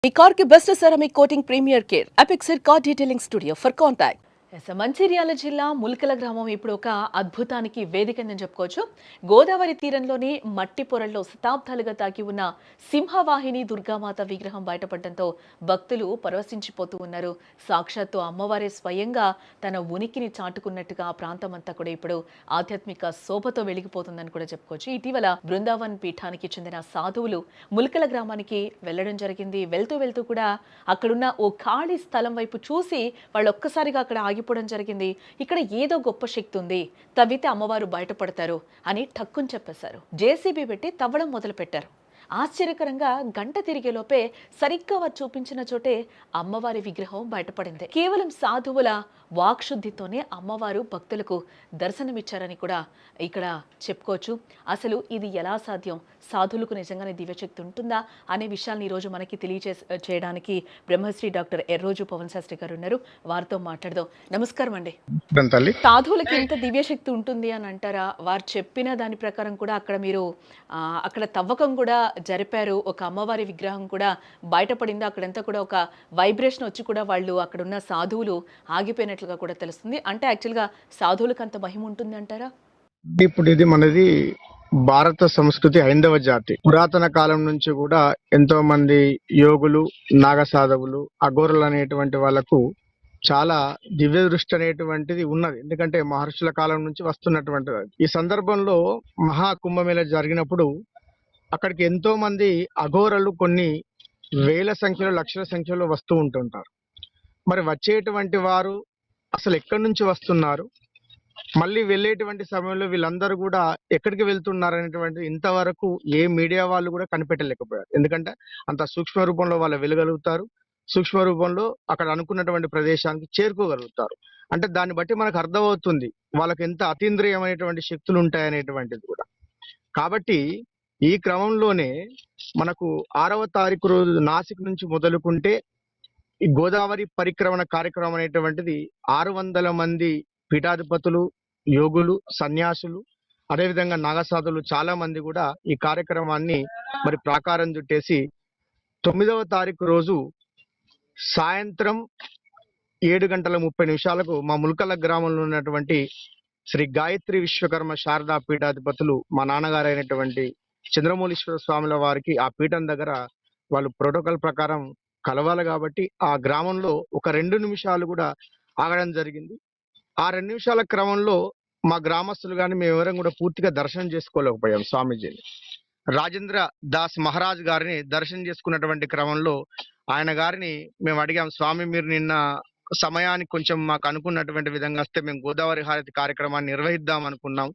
మీ car కి best ceramic coating premier care Apexer car detailing studio for contact. Mancherial జిల్లా ముల్కల గ్రామం ఇప్పుడు ఒక అద్భుతానికి వేదికని చెప్పుకోవచ్చు. గోదావరి తీరంలోని మట్టి పొరల్లో శతాబ్దాలుగా తాకి ఉన్న సింహవాహిని దుర్గామాత విగ్రహం బయటపడడంతో భక్తులు పరవశించిపోతూ ఉన్నారు. సాక్షాత్తు అమ్మవారే స్వయంగా తన ఉనికిని చాటుకున్నట్టుగా ఆ ప్రాంతం అంతా కూడా ఇప్పుడు ఆధ్యాత్మిక శోభతో వెలిగిపోతుందని కూడా చెప్పుకోవచ్చు. ఇటీవల బృందావన్ పీఠానికి చెందిన సాధువులు ముల్కల గ్రామానికి వెళ్లడం జరిగింది. వెళ్తూ కూడా అక్కడున్న ఓ ఖాళీ స్థలం వైపు చూసి వాళ్ళు ఒక్కసారిగా అక్కడ ఆగిపోవడం జరిగింది. ఇక్కడ ఏదో గొప్ప శక్తి ఉంది, తవ్వితే అమ్మవారు బయటపడతారు అని ఠక్కుని చెప్పేశారు. జేసీబీ పెట్టి తవ్వడం మొదలు పెట్టారు. ఆశ్చర్యకరంగా గంట తిరిగే లోపే సరిగ్గా వారు చూపించిన చోటే అమ్మవారి విగ్రహం బయటపడింది. కేవలం సాధువుల వాక్శుద్ధితోనే అమ్మవారు భక్తులకు దర్శనమిచ్చారని కూడా ఇక్కడ చెప్పుకోవచ్చు. అసలు ఇది ఎలా సాధ్యం, సాధువులకు నిజంగానే దివ్యశక్తి ఉంటుందా అనే విషయాన్ని ఈరోజు మనకి చేయడానికి బ్రహ్మశ్రీ డాక్టర్ ఎర్రోజు పవన్ శాస్త్రి గారు ఉన్నారు. వారితో మాట్లాడదాం. నమస్కారం అండి. సాధువులకి ఇంత దివ్యశక్తి ఉంటుంది అని అంటారా? వారు చెప్పిన దాని ప్రకారం కూడా అక్కడ తవ్వకం కూడా జరిపారు. ఒక అమ్మవారి విగ్రహం కూడా బయటపడింది. అక్కడంతా కూడా ఒక వైబ్రేషన్ వచ్చి కూడా వాళ్ళు అక్కడ ఉన్న సాధువులు ఆగిపోయినట్లుగా కూడా తెలుస్తుంది. అంటే యాక్చువల్గా సాధువులకు అంత మహిమ ఉంటుంది అంటారా? ఇప్పుడు ఇది మనది భారత సంస్కృతి, హైందవ జాతి. పురాతన కాలం నుంచి కూడా ఎంతో మంది యోగులు, నాగ సాధవులు, అఘోరులు అనేటువంటి వాళ్ళకు చాలా దివ్య దృష్టి అనేటువంటిది ఉన్నది. ఎందుకంటే మహర్షుల కాలం నుంచి వస్తున్నటువంటిది. ఈ సందర్భంలో మహా కుంభమేళ జరిగినప్పుడు అక్కడికి ఎంతో మంది అఘోరలు కొన్ని వేల సంఖ్యలో, లక్షల సంఖ్యలో వస్తూ ఉంటుంటారు. మరి వచ్చేటువంటి వారు అసలు ఎక్కడి నుంచి వస్తున్నారు, మళ్ళీ వెళ్ళేటువంటి సమయంలో వీళ్ళందరూ కూడా ఎక్కడికి వెళ్తున్నారు అనేటువంటిది ఇంతవరకు ఏ మీడియా వాళ్ళు కూడా కనిపెట్టలేకపోయారు. ఎందుకంటే అంత సూక్ష్మ రూపంలో వాళ్ళు వెళ్ళగలుగుతారు, సూక్ష్మ రూపంలో అక్కడ అనుకున్నటువంటి ప్రదేశానికి చేరుకోగలుగుతారు. అంటే దాన్ని బట్టి మనకు అర్థమవుతుంది వాళ్ళకి ఎంత అతీంద్రియమైనటువంటి శక్తులు ఉంటాయనేటువంటిది కూడా. కాబట్టి ఈ క్రమంలోనే మనకు 6వ తారీఖు రోజు నాసిక్ నుంచి మొదలుకుంటే ఈ గోదావరి పరిక్రమణ కార్యక్రమం అనేటువంటిది 600 మంది పీఠాధిపతులు, యోగులు, సన్యాసులు, అదేవిధంగా నాగసాధులు చాలా మంది కూడా ఈ కార్యక్రమాన్ని మరి ప్రాకారం చుట్టేసి 9వ తారీఖు రోజు సాయంత్రం 7:30 మా ముల్కల గ్రామంలో ఉన్నటువంటి శ్రీ గాయత్రి విశ్వకర్మ శారదా పీఠాధిపతులు మా నాన్నగారు అయినటువంటి చంద్రమౌళీశ్వర స్వాముల వారికి ఆ పీఠం దగ్గర వాళ్ళు ప్రోటోకాల్ ప్రకారం కలవాలి కాబట్టి ఆ గ్రామంలో ఒక 2 నిమిషాలు కూడా ఆగడం జరిగింది. ఆ 2 నిమిషాల క్రమంలో మా గ్రామస్తులు కానీ మేమెవరం కూడా పూర్తిగా దర్శనం చేసుకోలేకపోయాం స్వామీజీని. రాజేంద్ర దాస్ మహారాజ్ గారిని దర్శనం చేసుకున్నటువంటి క్రమంలో ఆయన గారిని మేము అడిగాం, స్వామి మీరు నిన్న సమయానికి కొంచెం మాకు అనుకున్నటువంటి విధంగా వస్తే మేము గోదావరి హారతి కార్యక్రమాన్ని నిర్వహిద్దాం అనుకున్నాం,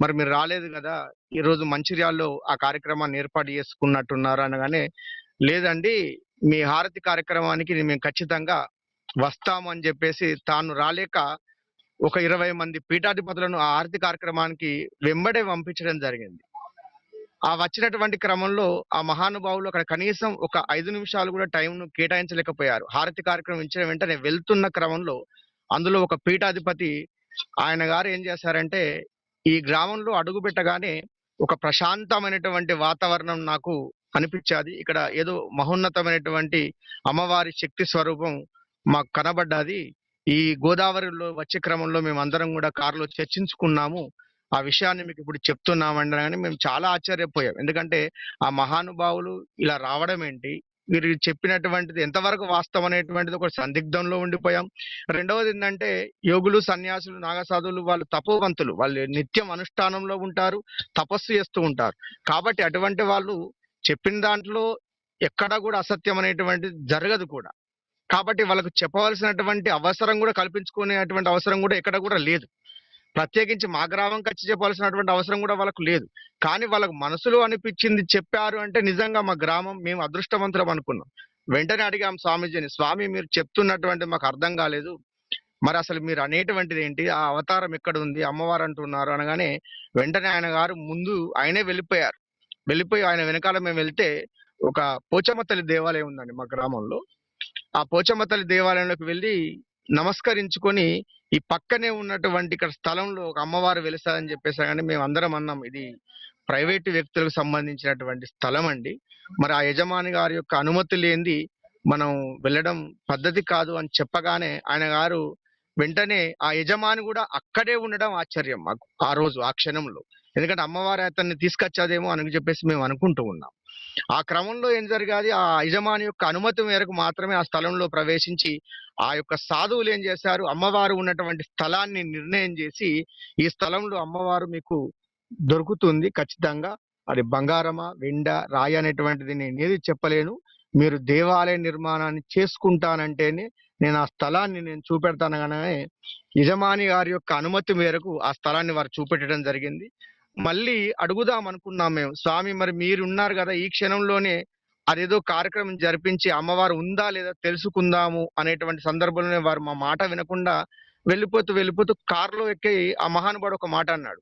మరి మీరు రాలేదు కదా, ఈ రోజు మంచిర్యాలలో ఆ కార్యక్రమాన్ని ఏర్పాటు చేసుకున్నట్టున్నారు అనగానే, లేదండి మీ హారతి కార్యక్రమానికి మేము ఖచ్చితంగా వస్తాము అని చెప్పేసి తాను రాలేక ఒక 20 మంది పీఠాధిపతులను ఆ హారతి కార్యక్రమానికి వెంబడే పంపించడం జరిగింది. ఆ వచ్చినటువంటి క్రమంలో ఆ మహానుభావులు అక్కడ కనీసం ఒక 5 నిమిషాలు కూడా టైంను కేటాయించలేకపోయారు. హారతి కార్యక్రమం ఇచ్చిన వెంటనే వెళ్తున్న క్రమంలో అందులో ఒక పీఠాధిపతి ఆయన గారు ఏం చేశారంటే, ఈ గ్రామంలో అడుగు పెట్టగానే ఒక ప్రశాంతమైనటువంటి వాతావరణం నాకు అనిపించాది, ఇక్కడ ఏదో మహోన్నతమైనటువంటి అమ్మవారి శక్తి స్వరూపం మాకు కనబడ్డాది. ఈ గోదావరిలో వచ్చే క్రమంలో మేము అందరం కూడా కారులో చర్చించుకున్నాము, ఆ విషయాన్ని మీకు ఇప్పుడు చెప్తున్నామండి అని మేము చాలా ఆశ్చర్యపోయాం. ఎందుకంటే ఆ మహానుభావులు ఇలా రావడం ఏంటి, మీరు చెప్పినటువంటిది ఎంతవరకు వాస్తవం అనేటువంటిది ఒక సందిగ్ధంలో ఉండిపోయాం. రెండవది ఏంటంటే యోగులు, సన్యాసులు, నాగసాధువులు వాళ్ళు తపోవంతులు, వాళ్ళు నిత్యం అనుష్ఠానంలో ఉంటారు, తపస్సు చేస్తూ ఉంటారు. కాబట్టి అటువంటి వాళ్ళు చెప్పిన దాంట్లో ఎక్కడా కూడా అసత్యం అనేటువంటిది జరగదు కూడా. కాబట్టి వాళ్ళకు చెప్పవలసినటువంటి అవసరం కూడా కల్పించుకునేటువంటి అవసరం కూడా ఎక్కడ కూడా లేదు. ప్రత్యేకించి మా గ్రామంకి వచ్చి చెప్పాల్సినటువంటి అవసరం కూడా వాళ్ళకు లేదు. కానీ వాళ్ళకు మనసులో అనిపించింది చెప్పారు అంటే నిజంగా మా గ్రామం మేము అదృష్టవంతులం అనుకున్నాం. వెంటనే అడిగాం స్వామీజీని, స్వామి మీరు చెప్తున్నటువంటి మాకు అర్థం కాలేదు, మరి అసలు మీరు అనేటువంటిది ఏంటి, ఆ అవతారం ఎక్కడ ఉంది, అమ్మవారు అంటున్నారు అనగానే వెంటనే ఆయన గారు ముందు ఆయనే వెళ్ళిపోయి ఆయన వెనకాల మేము వెళ్తే ఒక పోచమ్మ తల్లి దేవాలయం ఉందండి మా గ్రామంలో. ఆ పోచమ్మ తల్లి దేవాలయంలోకి వెళ్ళి నమస్కరించుకొని ఈ పక్కనే ఉన్నటువంటి ఇక్కడ స్థలంలో ఒక అమ్మవారు వెలుస్తారని చెప్పేసి కానీ మేము అందరం అన్నాం, ఇది ప్రైవేటు వ్యక్తులకు సంబంధించినటువంటి స్థలం అండి, మరి ఆ యజమాని గారి యొక్క అనుమతి లేనిది మనం వెళ్ళడం పద్ధతి కాదు అని చెప్పగానే ఆయన గారు వెంటనే ఆ యజమాని కూడా అక్కడే ఉండడం ఆశ్చర్యం మాకు ఆ రోజు ఆ క్షణంలో. ఎందుకంటే అమ్మవారు అతన్ని తీసుకొచ్చాదేమో అని చెప్పేసి మేము అనుకుంటూ ఉన్నాం. ఆ క్రమంలో ఏం జరిగాది, ఆ యజమాని యొక్క అనుమతి మేరకు మాత్రమే ఆ స్థలంలో ప్రవేశించి ఆ యొక్క సాధువులు ఏం చేశారు, అమ్మవారు ఉన్నటువంటి స్థలాన్ని నిర్ణయం చేసి, ఈ స్థలంలో అమ్మవారు మీకు దొరుకుతుంది ఖచ్చితంగా. అది బంగారమా వెండ రాయి అనేటువంటిది నేను ఏది చెప్పలేను. మీరు దేవాలయ నిర్మాణాన్ని చేసుకుంటానంటేనే నేను ఆ స్థలాన్ని నేను చూపెడతానగానే యజమాని గారి యొక్క అనుమతి మేరకు ఆ స్థలాన్ని వారు చూపెట్టడం జరిగింది. మళ్ళీ అడుగుదాం అనుకున్నాం మేము, స్వామి మరి మీరు ఉన్నారు కదా, ఈ క్షణంలోనే అదేదో కార్యక్రమం జరిపించి అమ్మవారు ఉందా లేదా తెలుసుకుందాము అనేటువంటి సందర్భంలోనే వారు మా మాట వినకుండా వెళ్ళిపోతూ వెళ్ళిపోతూ కారులో ఎక్కి ఆ మహానుభావుడు ఒక మాట అన్నాడు.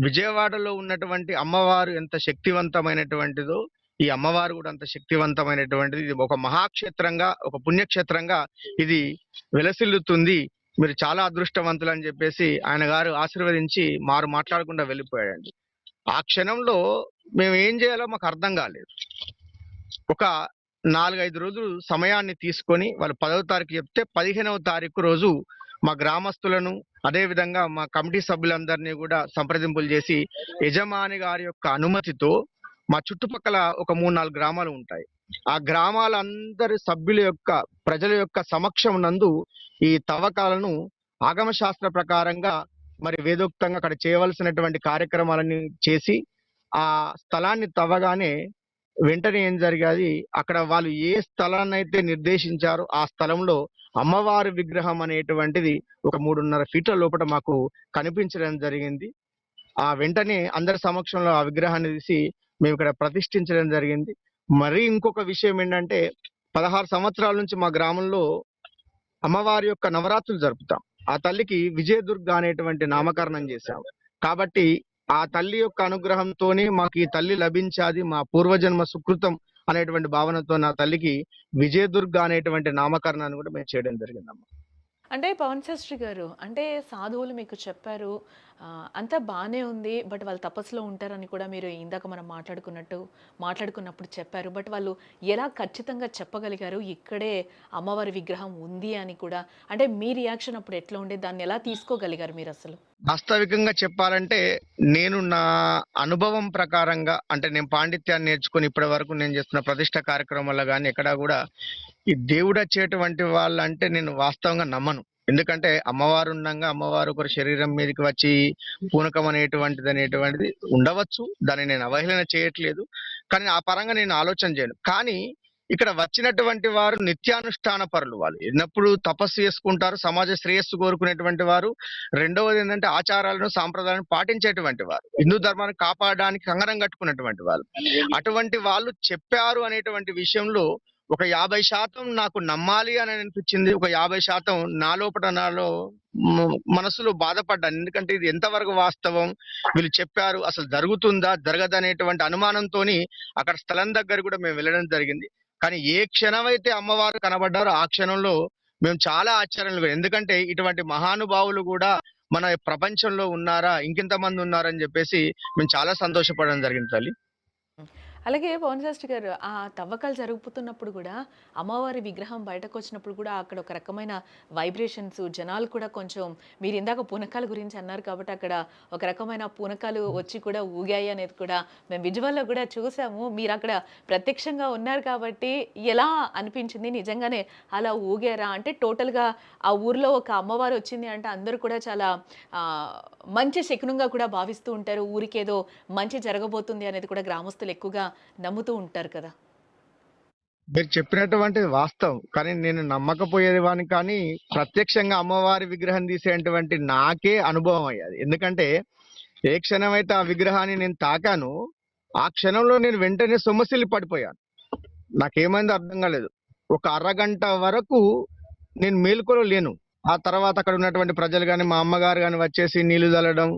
విజయవాడలో ఉన్నటువంటి అమ్మవారు ఎంత శక్తివంతమైనటువంటిదో ఈ అమ్మవారు కూడా అంత శక్తివంతమైనటువంటిది. ఇది ఒక మహాక్షేత్రంగా, ఒక పుణ్యక్షేత్రంగా ఇది విలసిల్లుతుంది. మీరు చాలా అదృష్టవంతులు అని చెప్పేసి ఆయన గారు ఆశీర్వదించి మారు మాట్లాడకుండా వెళ్ళిపోయాడండి. ఆ క్షణంలో మేము ఏం చేయాలో మాకు అర్థం కాలేదు. ఒక 4-5 రోజులు సమయాన్ని తీసుకొని వాళ్ళు 10వ తారీఖు చెప్తే 15వ తారీఖు రోజు మా గ్రామస్తులను అదే విధంగా మా కమిటీ సభ్యులందరినీ కూడా సంప్రదింపులు చేసి యజమాని గారి యొక్క అనుమతితో మా చుట్టుపక్కల ఒక 3-4 గ్రామాలు ఉంటాయి. ఆ గ్రామాలందరి సభ్యుల యొక్క ప్రజల యొక్క సమక్షం నందు ఈ తవ్వకాలను ఆగమ శాస్త్ర ప్రకారంగా మరి వేదోక్తంగా అక్కడ చేయవలసినటువంటి కార్యక్రమాలన్నీ చేసి ఆ స్థలాన్ని తవ్వగానే వెంటనే ఏం జరిగాది, అక్కడ వాళ్ళు ఏ స్థలాన్ని అయితే నిర్దేశించారో ఆ స్థలంలో అమ్మవారి విగ్రహం అనేటువంటిది ఒక 3.5 ఫీట్ల లోపల మాకు కనిపించడం జరిగింది. ఆ వెంటనే అందరి సమక్షంలో ఆ విగ్రహాన్ని తీసి మేము ఇక్కడ ప్రతిష్ఠించడం జరిగింది. మరి ఇంకొక విషయం ఏంటంటే 16 సంవత్సరాల నుంచి మా గ్రామంలో అమ్మవారి యొక్క నవరాత్రులు జరుపుతాం. ఆ తల్లికి విజయదుర్గ అనేటువంటి నామకరణం చేశాం. కాబట్టి ఆ తల్లి యొక్క అనుగ్రహంతోనే మాకు ఈ తల్లి లభించాది, మా పూర్వజన్మ సుకృతం అనేటువంటి భావనతో నా తల్లికి విజయదుర్గ అనేటువంటి నామకరణాన్ని కూడా మేము చేయడం జరిగిందమ్మా. అంటే పవన్ శాస్త్రి గారు, అంటే సాధువులు మీకు చెప్పారు, అంతా బానే ఉంది. బట్ వాళ్ళు తపస్సులో ఉంటారని కూడా మీరు ఇందాక మనం మాట్లాడుకున్నప్పుడు చెప్పారు. బట్ వాళ్ళు ఎలా ఖచ్చితంగా చెప్పగలిగారు ఇక్కడే అమ్మవారి విగ్రహం ఉంది అని కూడా? అంటే మీ రియాక్షన్ అప్పుడు ఎట్లా ఉండే? దాన్ని ఎలా తీసుకోగలిగారు మీరు అసలు? వాస్తవికంగా చెప్పాలంటే నేను నా అనుభవం ప్రకారంగా, అంటే నేను పాండిత్యాన్ని నేర్చుకుని ఇప్పటి వరకు నేను చేస్తున్న ప్రతిష్ట కార్యక్రమాల్లో కానీ ఎక్కడా కూడా ఈ దేవుడు వచ్చేటువంటి వాళ్ళంటే నేను వాస్తవంగా నమ్మను. ఎందుకంటే అమ్మవారు ఉండంగా అమ్మవారు ఒకరి శరీరం మీదకి వచ్చి పూనకం అనేటువంటిది ఉండవచ్చు. దాన్ని నేను అవహేళన చేయట్లేదు, కానీ ఆ పరంగా నేను ఆలోచన చేయను. కానీ ఇక్కడ వచ్చినటువంటి వారు నిత్యానుష్ఠాన పరులు, వాళ్ళు ఎన్నప్పుడు తపస్సు చేసుకుంటారు, సమాజ శ్రేయస్సు కోరుకునేటువంటి వారు. రెండవది ఏంటంటే ఆచారాలను సాంప్రదాయాలను పాటించేటువంటి వారు, హిందూ ధర్మాన్ని కాపాడడానికి కంగరం కట్టుకున్నటువంటి వాళ్ళు. అటువంటి వాళ్ళు చెప్పారు అనేటువంటి విషయంలో ఒక 50% నాకు నమ్మాలి అని అనిపించింది. ఒక 50% నాలో మనసులో బాధపడ్డాను. ఎందుకంటే ఇది ఎంతవరకు వాస్తవం, వీళ్ళు చెప్పారు అసలు జరుగుతుందా జరగదనేటువంటి అనుమానంతోని అక్కడ స్థలం దగ్గర కూడా మేము వెళ్ళడం జరిగింది. కానీ ఏ క్షణమైతే అమ్మవారు కనబడ్డారో ఆ క్షణంలో మేము చాలా ఆశ్చర్యంగా, ఎందుకంటే ఇటువంటి మహానుభావులు కూడా మన ప్రపంచంలో ఉన్నారా, ఇంకెంతమంది ఉన్నారని చెప్పేసి మేము చాలా సంతోషపడడం జరిగింది తల్లి. అలాగే పవన్ శాస్త్రి గారు, ఆ తవ్వకాలు జరుగుతున్నప్పుడు కూడా అమ్మవారి విగ్రహం బయటకు వచ్చినప్పుడు కూడా అక్కడ ఒక రకమైన వైబ్రేషన్స్, జనాలు కూడా కొంచెం, మీరు ఇందాక పూనకాల గురించి అన్నారు కాబట్టి అక్కడ ఒక రకమైన పూనకాలు వచ్చి కూడా ఊగాయి అనేది కూడా మేము విజువల్లో కూడా చూసాము. మీరు అక్కడ ప్రత్యక్షంగా ఉన్నారు కాబట్టి ఎలా అనిపించింది? నిజంగానే అలా ఊగారా? అంటే టోటల్గా ఆ ఊర్లో ఒక అమ్మవారు వచ్చింది అంటే అందరూ కూడా చాలా మంచి శకునంగా కూడా భావిస్తూ ఉంటారు. ఊరికేదో మంచి జరగబోతుంది అనేది కూడా గ్రామస్తులు ఎక్కువగా నమ్ముతూ ఉంటారు కదా. మీరు చెప్పినటువంటి వాస్తవం, కానీ నేను నమ్మకపోయేది వాని, కానీ ప్రత్యక్షంగా అమ్మవారి విగ్రహం తీసేటువంటి నాకే అనుభవం అయ్యాది. ఎందుకంటే ఏ క్షణమైతే ఆ విగ్రహాన్ని నేను తాకాను ఆ క్షణంలో నేను వెంటనే సొమ్మసిల్లి పడిపోయాను. నాకేమైందో అర్థం కాలేదు. ఒక అరగంట వరకు నేను మేలుకొని లేను. ఆ తర్వాత అక్కడ ఉన్నటువంటి ప్రజలు కానీ మా అమ్మగారు కానీ వచ్చేసి నీళ్లు చల్లడం,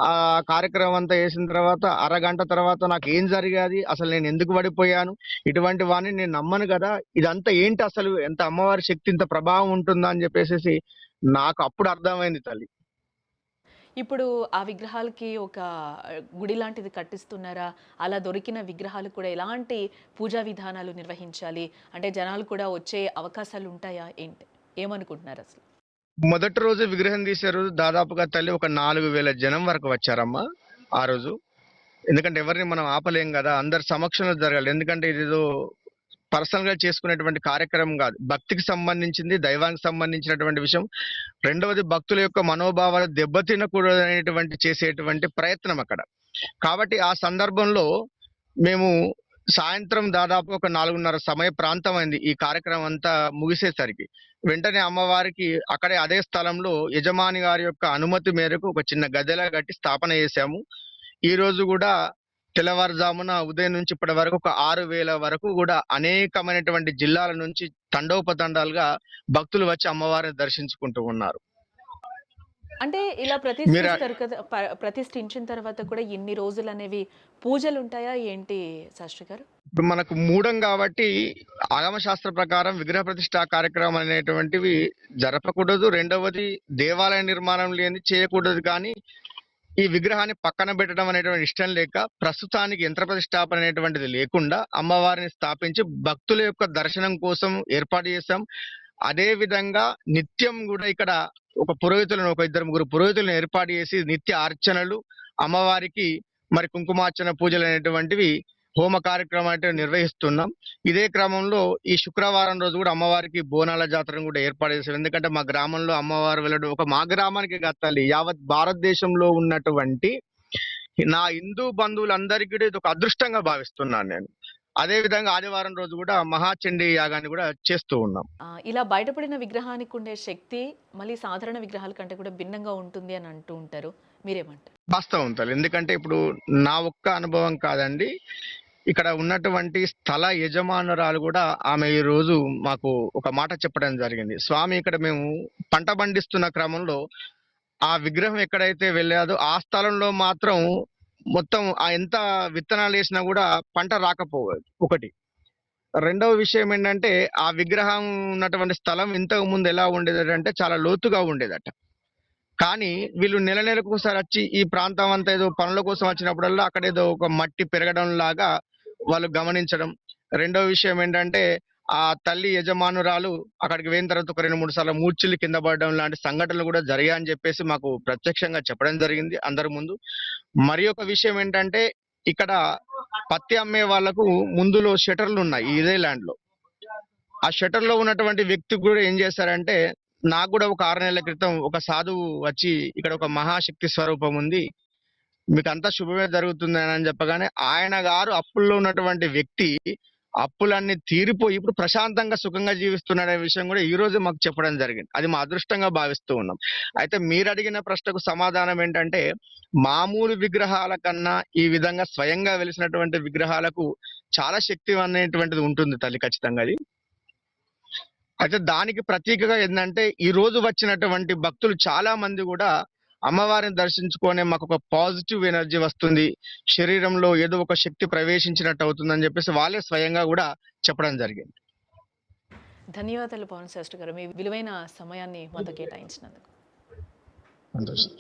ఆ కార్యక్రమం అంతా చేసిన తర్వాత అరగంట తర్వాత నాకు ఏం జరిగాది, అసలు నేను ఎందుకు పడిపోయాను, ఇటువంటి వాడిని నేను నమ్మను కదా, ఇదంతా ఏంటి, అసలు ఎంత అమ్మవారి శక్తి ఇంత ప్రభావం ఉంటుందా అని చెప్పేసి నాకు అప్పుడు అర్థమైంది తల్లి. ఇప్పుడు ఆ విగ్రహాలకి ఒక గుడి లాంటిది కట్టిస్తున్నారా? అలా దొరికిన విగ్రహాలు కూడా ఎలాంటి పూజా విధానాలు నిర్వహించాలి? అంటే జనాలు కూడా వచ్చే అవకాశాలు ఉంటాయా ఏంటి? ఏమనుకుంటున్నారసలు? మొదటి రోజు విగ్రహం తీసే రోజు దాదాపుగా తల్లి ఒక 4000 జనం వరకు వచ్చారమ్మా ఆ రోజు. ఎందుకంటే ఎవరిని మనం ఆపలేం గదా! అందరి సమక్షంలో జరగాలి. ఎందుకంటే ఇదేదో పర్సనల్‌గా చేసుకునేటువంటి కార్యక్రమం గాదు. భక్తికి సంబంధించింది, దైవానికి సంబంధించినటువంటి విషయం. రెండవది భక్తుల యొక్క మనోభావాలు దెబ్బతినకూడదనేటువంటి చేసేటువంటి ప్రయత్నం అక్కడ. కాబట్టి ఆ సందర్భంలో మేము సాయంత్రం దాదాపు ఒక 4:30 సమయ ప్రాంతమైంది ఈ కార్యక్రమం అంతా ముగిసేసరికి. వెంటనే అమ్మవారికి అక్కడే అదే స్థలంలో యజమాని గారి యొక్క అనుమతి మేరకు ఒక చిన్న గద్దెలా కట్టి స్థాపన చేశాము. ఈరోజు గూడా తెల్లవారుజామున ఉదయం నుంచి ఇప్పటి వరకు ఒక 6000 వరకు గూడా అనేకమైనటువంటి జిల్లాల నుంచి తండోపతండాలుగా భక్తులు వచ్చి అమ్మవారిని దర్శించుకుంటూ ఉన్నారు. అంటే ఇలా మీరు ప్రతిష్ఠిస్తారు కదా! ప్రతిష్ఠించిన తర్వాత కూడా ఇన్ని రోజులనేవి పూజలుంటాయా ఏంటి శాస్త్రి గారు? ఇప్పుడు మనకు మూఢం కాబట్టి ఆగమ శాస్త్ర ప్రకారం విగ్రహ ప్రతిష్ఠా కార్యక్రమం అనేటువంటివి జరపకూడదు. రెండవది దేవాలయ నిర్మాణం లేనిది చేయకూడదు. కానీ ఈ విగ్రహాన్ని పక్కన పెట్టడం అనేటువంటి ఇష్టం లేక ప్రస్తుతానికి యంత్ర ప్రతిష్టాపన అనేటువంటిది లేకుండా అమ్మవారిని స్థాపించి భక్తుల యొక్క దర్శనం కోసం ఏర్పాటు చేశాం. అదే విధంగా నిత్యం కూడా ఇక్కడ ఒక పురోహితులను ఒక ఇద్దరు ముగ్గురు పురోహితులను ఏర్పాటు చేసి నిత్య అర్చనలు అమ్మవారికి మరి కుంకుమార్చన పూజలు అనేటువంటివి హోమ కార్యక్రమం అంటే నిర్వహిస్తున్నాం. ఇదే క్రమంలో ఈ శుక్రవారం రోజు కూడా అమ్మవారికి బోనాల జాతరను కూడా ఏర్పాటు చేశాం. ఎందుకంటే మా గ్రామంలో అమ్మవారు వెళ్ళడం ఒక మా గ్రామానికి కాదు, యావత్ భారతదేశంలో ఉన్నటువంటి నా హిందూ బంధువులందరికీ కూడా ఇది ఒక అదృష్టంగా భావిస్తున్నాను నేను. అదే విధంగా ఆదివారం రోజు కూడా మహాచండీ యాగాన్ని కూడా చేస్తూ ఉన్నాం. ఇలా బయటపడిన విగ్రహానికి ఉండే శక్తి మళ్ళీ సాధారణ విగ్రహాల కంటే కూడా భిన్నంగా ఉంటుంది అని అంటూ ఉంటారు. మీరేమంటారు? వాస్తవం తల్లి. ఎందుకంటే ఇప్పుడు నా ఒక్క అనుభవం కాదండి. ఇక్కడ ఉన్నటువంటి స్థల యజమానురాలు కూడా ఆమె ఈ రోజు మాకు ఒక మాట చెప్పడం జరిగింది. స్వామి ఇక్కడ మేము పంట పండిస్తున్న క్రమంలో ఆ విగ్రహం ఎక్కడైతే వెళ్ళాదో ఆ స్థలంలో మాత్రం మొత్తం ఎంత విత్తనాలు వేసినా కూడా పంట రాకపోయేది ఒకటి. రెండవ విషయం ఏంటంటే ఆ విగ్రహం ఉన్నటువంటి స్థలం ఇంతకు ముందు ఎలా ఉండేదంటే చాలా లోతుగా ఉండేదట. కానీ వీళ్ళు నెల నెలకోసారి వచ్చి ఈ ప్రాంతం అంతా ఏదో పనుల కోసం వచ్చినప్పుడల్లా అక్కడ ఏదో ఒక మట్టి పెరగడం లాగా వాళ్ళు గమనించడం. రెండో విషయం ఏంటంటే ఆ తల్లి యజమానురాలు అక్కడికి పోయిన తర్వాత ఒక 2, 3 సార్లు మూర్ఛిల్లి కింద పడడం లాంటి సంఘటనలు కూడా జరిగాయని చెప్పేసి మాకు ప్రత్యక్షంగా చెప్పడం జరిగింది అందరి ముందు. మరి ఒక విషయం ఏంటంటే ఇక్కడ పత్తి అమ్మే వాళ్ళకు ముందులో షటర్లు ఉన్నాయి ఇదే ల్యాండ్ లో. ఆ షటర్ లో ఉన్నటువంటి వ్యక్తి కూడా ఏం చేశారంటే నాకు కూడా ఒక 6 నెలల క్రితం ఒక సాధువు వచ్చి ఇక్కడ ఒక మహాశక్తి స్వరూపం ఉంది, మీకు అంతా శుభమే జరుగుతుంది అని చెప్పగానే ఆయన గారు అప్పుల్లో ఉన్నటువంటి వ్యక్తి అప్పులన్నీ తీరిపోయి ఇప్పుడు ప్రశాంతంగా సుఖంగా జీవిస్తున్నాడనే విషయం కూడా ఈ రోజు మాకు చెప్పడం జరిగింది. అది మా అదృష్టంగా భావిస్తూ ఉన్నాం. అయితే మీరు అడిగిన ప్రశ్నకు సమాధానం ఏంటంటే మామూలు విగ్రహాల కన్నా ఈ విధంగా స్వయంగా వెలిసినటువంటి విగ్రహాలకు చాలా శక్తి అనేటువంటిది ఉంటుంది తల్లి, ఖచ్చితంగా అది. అయితే దానికి ప్రతీకగా ఏంటంటే ఈ రోజు వచ్చినటువంటి భక్తులు చాలా మంది కూడా అమ్మవారిని దర్శించుకొని మాకు ఒక పాజిటివ్ ఎనర్జీ వస్తుంది, శరీరంలో ఏదో ఒక శక్తి ప్రవేశించినట్టు అవుతుందని చెప్పేసి వాళ్ళే స్వయంగా కూడా చెప్పడం జరిగింది. ధన్యవాదాలు పవన్ శాస్త్రి గారు. మీ విలువైన సమయాన్ని మాతో కేటాయించినందుకు. సంతోషం.